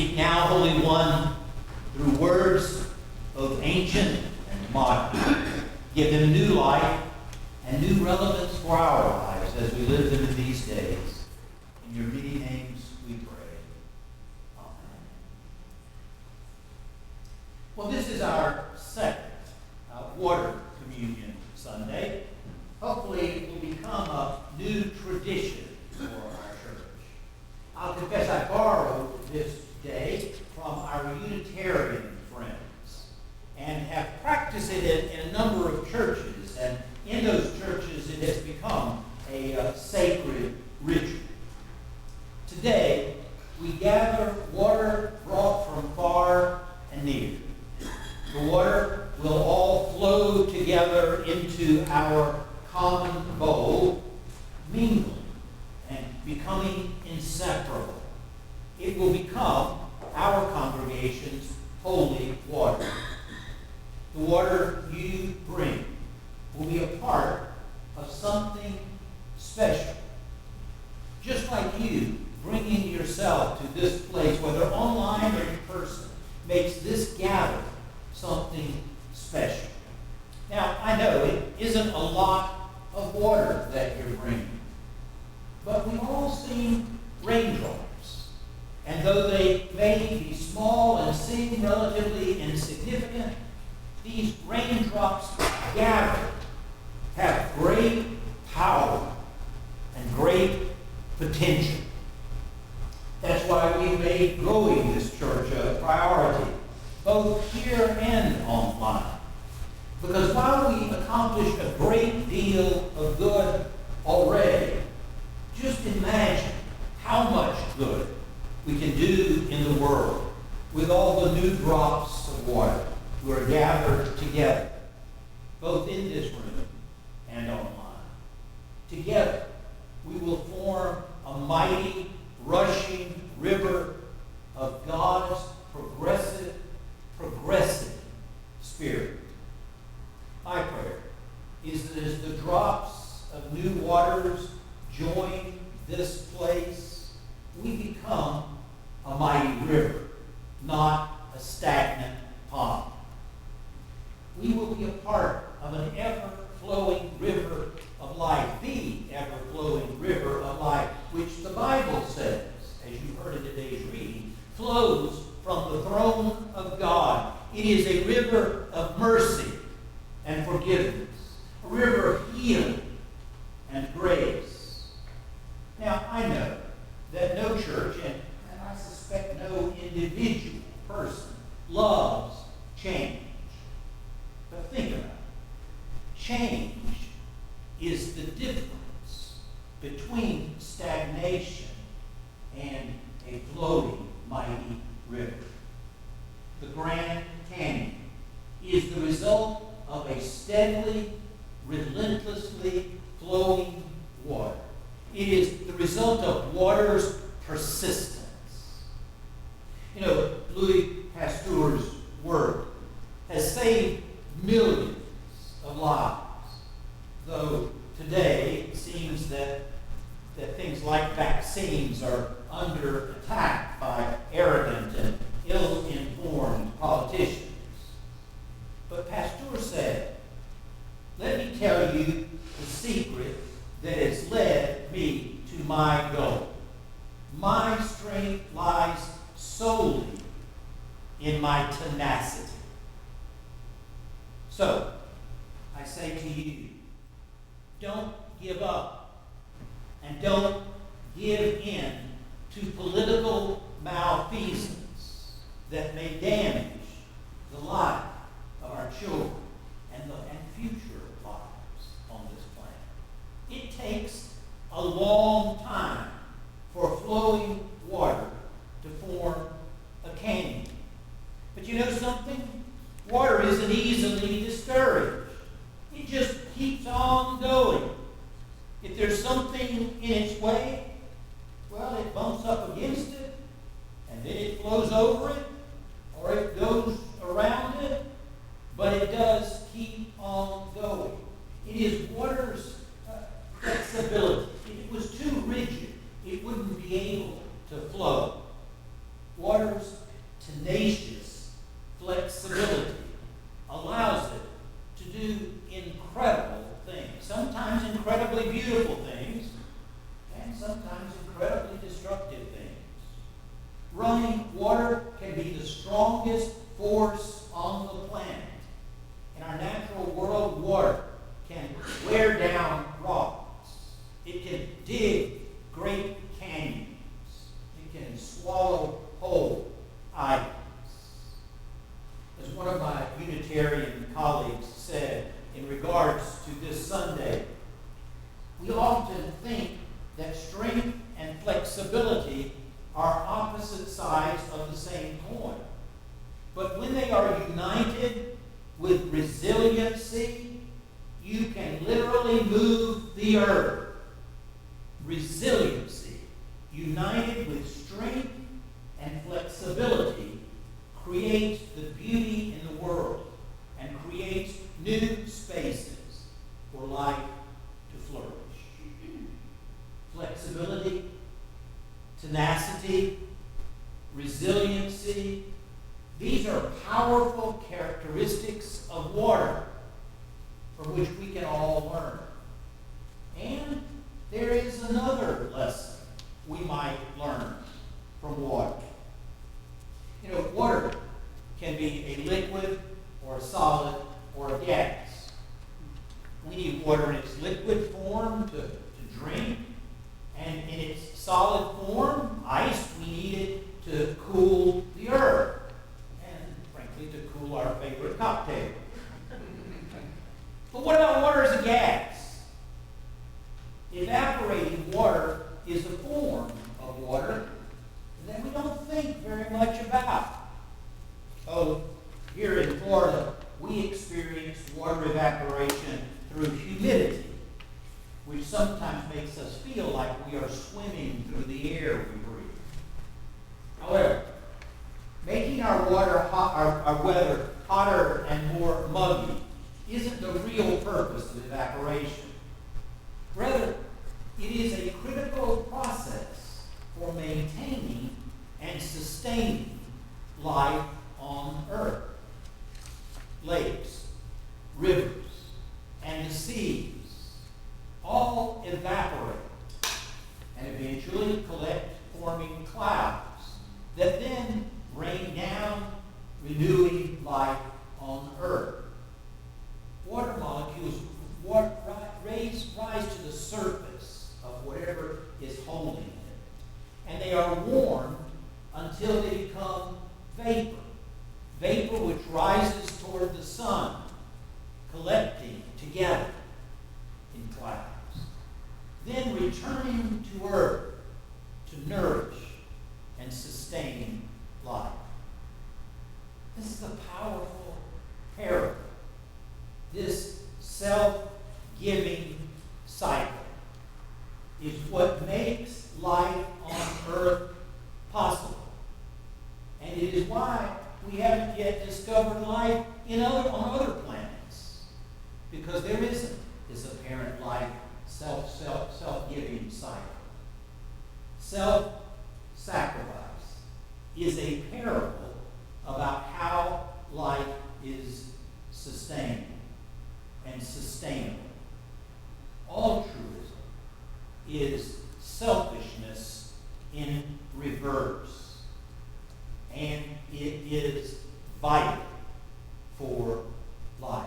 Speak now, Holy One, through words both ancient and modern. Give them new life and new relevance for our lives as we live them in these days. In your many names we pray. Amen. Well, this is our second water communion Sunday. Hopefully it will become a new tradition for our church. I'll confess I borrowed this day from our Unitarian friends and have practiced it in a number of churches, and in those churches it has become a sacred ritual. Today we gather water brought from far and near. The water will all flow together into our common bowl, mingling and becoming inseparable. It will become our congregation's holy water. The water you bring will be a part of something special. Just like you bringing yourself to this place, whether online or in person, makes this gathering something special. Now, I know it isn't a lot of water that you're bringing, but we've all seen raindrops. And though they may be small and seem relatively insignificant, these raindrops gathered have great power and great potential. That's why we made growing this church a priority, both here and online. Because while we accomplished a great deal of good already, just imagine how much good we can do in the world with all the new drops of water who are gathered together, both in this room and online. Together, we will form a mighty, rushing river of God's progressive Spirit. My prayer is that as the drops of new waters join this place, we become a mighty river, not a stagnant pond. We will be a part of an ever-flowing river of life, the ever-flowing river of life, which the Bible says, as you heard in today's reading, flows from the throne of God. It is a river of mercy and forgiveness, a river of healing and grace. Now, I know that no church, and I suspect no individual person, loves change. But think about it. Change is the difference between stagnation and a flowing, mighty river. The Grand Canyon is the result of a steadily, relentlessly flowing water. It is the result of water's persistence. You know, Louis Pasteur's work has saved millions of lives, though today it seems that things like vaccines are under attack by arrogant and ill-informed politicians. But Pasteur said, "Let me tell you the secret that has led me to my goal. My strength lies solely in my tenacity." So, I say to you, don't give up and don't give in to political malfeasance that may damage the life of our children and future lives on this planet. It takes a long time for flowing water to form a canyon. But you know something? Water isn't easily discouraged. It just keeps on going. If there's something in its way, well, it bumps up against it, and then it flows over it, or it goes around it, but it does keep on going. It is water's flexibility. If it was too rigid, it wouldn't be able to flow. Water's tenacious flexibility allows it to do incredible things, sometimes incredibly beautiful things, and sometimes incredibly destructive things. Running water can be the strongest force on the planet. In our natural world, water can wear down rocks. It can dig great canyons. It can swallow whole islands. As one of my Unitarian colleagues said in regards to this Sunday, we often think that strength and flexibility are opposite sides of the same coin. But when they are united with resiliency, you can literally move the earth. Resiliency, united with strength and flexibility, creates the beauty in the world and creates new spaces for life to flourish. Flexibility, tenacity, resiliency, these are powerful characteristics of water from which we can all learn. And there is another lesson we might learn from water. You know, water can be a liquid or a solid or a gas. We need water in its liquid form to drink, and in its solid form, ice, we need it to cool the earth, and frankly, to cool our favorite cocktail. But what about water as a gas? Evaporating water is a form of water that we don't think very much about. Oh, here in Florida, we experience water evaporation through humidity, which sometimes makes us feel like we are swimming through the air we breathe. However, making our weather hotter and more muggy isn't the real purpose of evaporation. Rather, it is a critical process for maintaining and sustaining life on Earth. Lakes, rivers, and the seas all evaporate and eventually collect, forming clouds that then rain down, renewing life on Earth. Water molecules rise to the surface of whatever is holding it, and they are warmed until they become vapor. Vapor which rises toward the sun, collecting together in clouds, then returning to Earth to nourish and sustain life. This is a powerful parable. This self-giving cycle is what makes life on Earth possible. And it is why we haven't yet discovered life on other planets. Because there isn't this apparent life self-giving cycle. Self-sacrifice is a parable about how life is sustained and sustainable. Altruism is selfishness in reverse, and it is vital for life.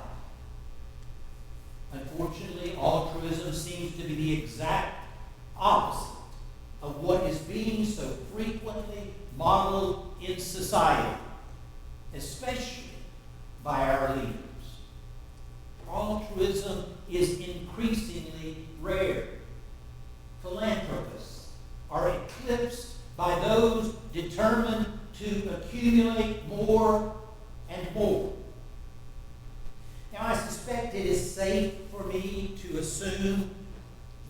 Unfortunately, altruism seems to be the exact opposite of what is being so frequently modeled in society, especially by our leaders. Altruism is increasingly rare. Philanthropists are eclipsed by those determined to accumulate more and more. Now, I suspect it is safe for me to assume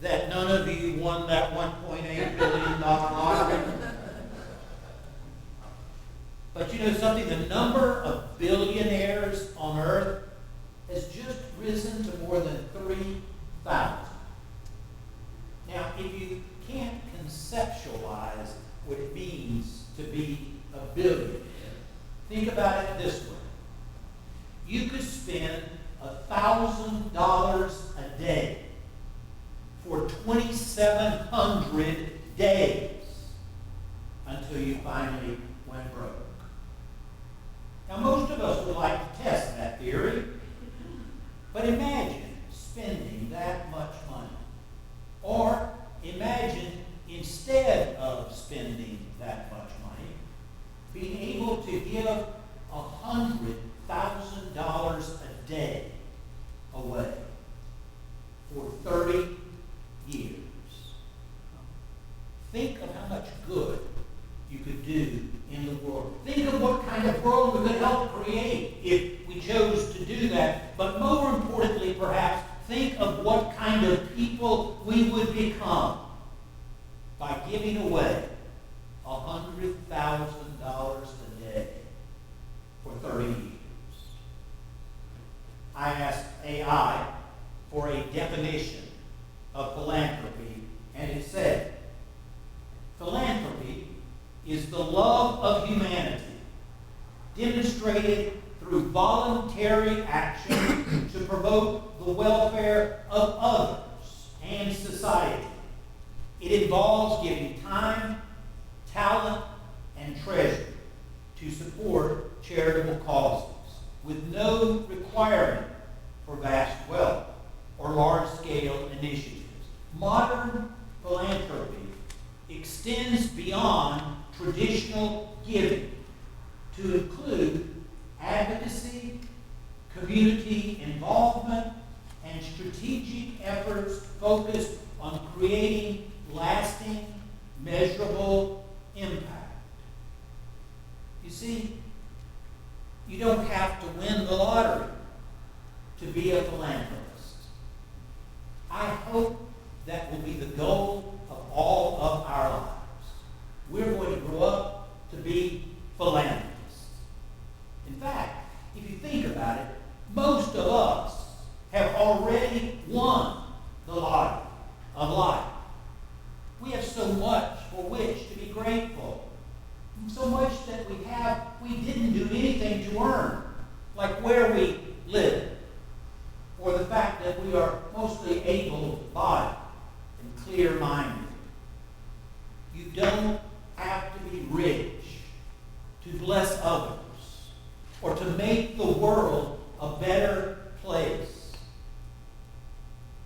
that none of you won that $1.8 billion lottery. But you know something? The number of billionaires on Earth has just risen to more than 3,000. Now, if you can't conceptualize what it means to be a billionaire, think about it this way. You could spend $1,000 a day for 2,700 days until you finally went broke. Now, most of us would like to test that theory, but imagine spending that much money. Or imagine, instead of spending that much money, being able to give $100,000 a day away for 30 years. Think of how much good you could do in the world. Think of what kind of world we could help create if we chose to do that. But more importantly, perhaps, think of what kind of people we would become by giving away $100,000 a day for 30 years. I asked AI for a definition of philanthropy, and it said, philanthropy is the love of humanity demonstrated through voluntary action to promote the welfare of others and society. It involves giving time, talent, and treasure to support charitable causes with no requirement for vast wealth or large-scale initiatives. Modern philanthropy extends beyond traditional giving to include advocacy, community involvement, and strategic efforts focused on creating lasting, measurable impact. You see, you don't have to win the lottery to be a philanthropist. I hope that will be the goal of all of our lives. We're going to grow up to be philanthropists. In fact, if you think about it, most of us have already won the lottery of life. We have so much for which to be grateful. So much that we didn't do anything to earn, like where we live, or the fact that we are mostly able-bodied and clear-minded. You don't have to be rich to bless others or to make the world a better place.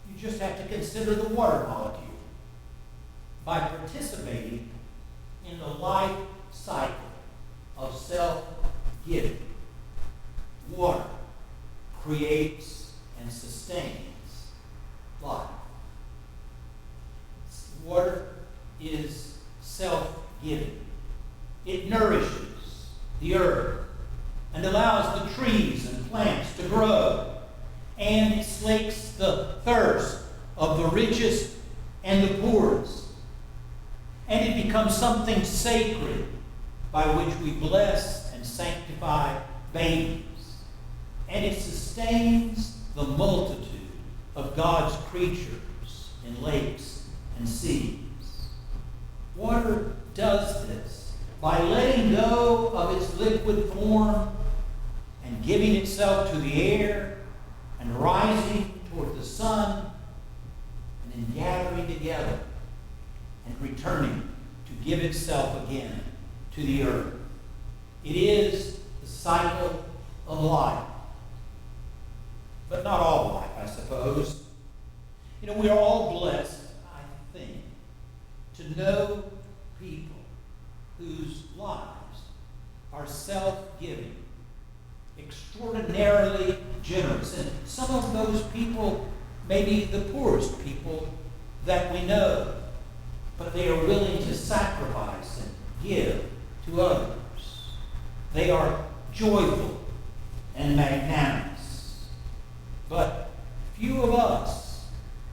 You just have to consider the water molecule. By participating in the life cycle of self-giving, water creates and sustains life. Water is self-giving. It nourishes the earth and allows the trees and plants to grow, and it slakes the thirst of the richest and the poorest. And it becomes something sacred by which we bless and sanctify babies. And it sustains the multitude of God's creatures in lakes and seas. Water does this by letting go of its liquid form and giving itself to the air and rising toward the sun and then gathering together and returning to give itself again to the earth. It is the cycle of life. But not all life, I suppose. You know, we are all blessed, I think, to know people whose lives are self-giving, extraordinarily generous. And some of those people may be the poorest people that we know, but they are willing to sacrifice and give to others. They are joyful and magnanimous. But few of us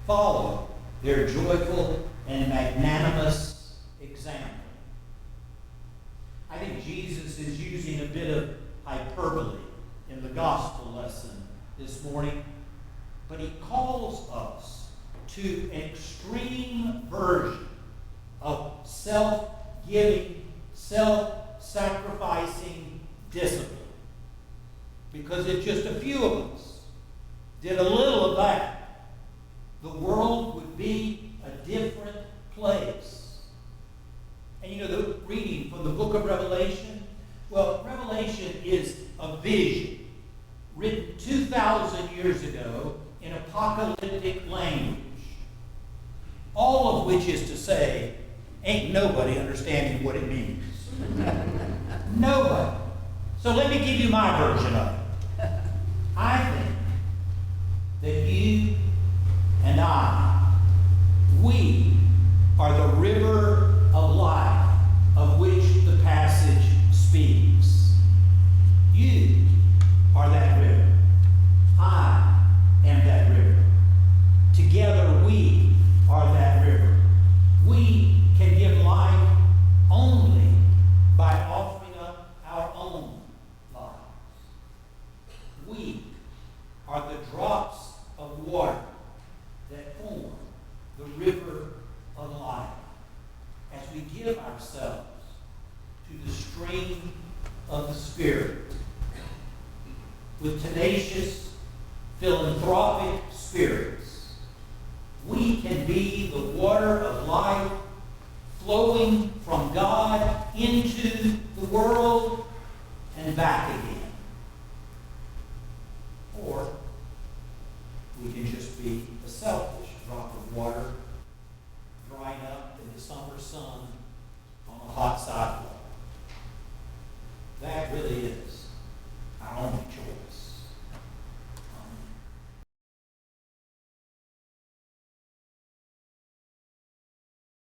follow their joyful and magnanimous example. I think Jesus is using a bit of hyperbole in the gospel lesson this morning, but he calls us to an extreme version of self-giving, self self-sacrificing discipline. Because if just a few of us did a little of that, the world would be a different place. And you know, the reading from the book of Revelation, well, Revelation is a vision written 2,000 years ago in apocalyptic language. All of which is to say, ain't nobody understanding what it means. Nobody. So let me give you my version of it. I think that you and I, we are the river of life of which the passage speaks. You are that river. I am that river. Together we are that river. We can give life only by offering up our own lives. We are the drops of water that form the river of life as we give ourselves to the stream of the Spirit. With tenacious, philanthropic spirits, we can be the water of life flowing from God into the world and back again. Or we can just be a selfish drop of water drying up in the summer sun on a hot sidewalk.